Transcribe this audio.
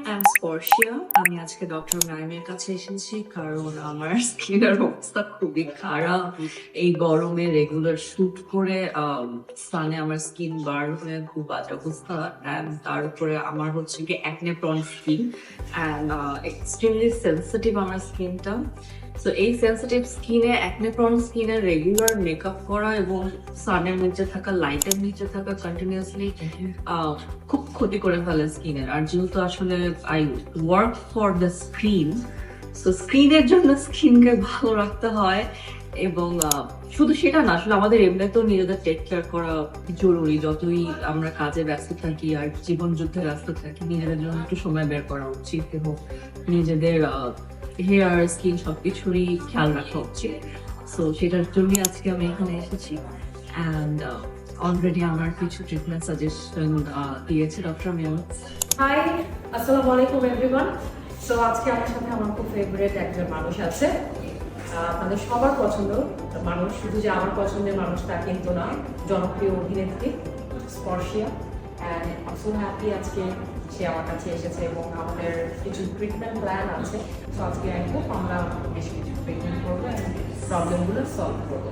I am Sparshia. আমি আজকে doctor নাইমের কাছে এসেছি কারণ আমার স্কিনের অবস্থা খুবই খারাপ। এই গরমে রেগুলার শুট করে সানে আমার স্কিন বার্ন হয়ে খুব বাজে অবস্থা, অ্যান্ড তার উপরে আমার হচ্ছে কি acne prawn skin and extremely sensitive আমার স্কিনটা। সো এই সেন্সিটিভ স্কিনে অ্যাকনে প্রন স্কিনে রেগুলার মেকআপ করা এবং সানের নিচে থাকা লাইটের নিচে থাকা কন্টিনিউয়াসলি খুব ক্ষতি করে ফেলে স্কিনের। আর যেহেতু আসলে I work for the screen, so স্ক্রিনের জন্য স্কিনকে ভালো রাখতে হয়। এবং শুধু সেটা না, আসলে আমাদের এমনিতেও নিজেদের টেক কেয়ার করা জরুরি। যতই আমরা কাজে ব্যস্ত থাকি আর জীবন যুদ্ধে ব্যস্ত থাকি, নিজেদের জন্য একটু সময় বের করা উচিত এবং নিজেদের হেয়ার স্কিন সবকিছুরই খেয়াল রাখা উচিত। সো সেটার জন্যই আজকে আমি এখানে এসেছি। অ্যান্ড অলরেডি আমার কিছু ট্রিটমেন্ট সাজেশন দিয়েছে ডক্টর মিয়াম। হাই, আসসালামু আলাইকুম এভরিওয়ান। সো আজকে আমার সাথে আমার খুব ফেভারিট একজন মানুষ আছে, আপনাদের সবার পছন্দ মানুষ। শুধু যে আমার পছন্দের মানুষ তা কিন্তু না, জনপ্রিয় অভিনেত্রী Sparshia. And I so happy আজকে সে আমার কাছে এসেছে এবং আমাদের কিছু ট্রিটমেন্ট প্ল্যান আছে। সো আজকে আই হোপ আমরা বেশ কিছু ট্রিটমেন্ট করবো এবং প্রবলেমগুলো সলভ করবো।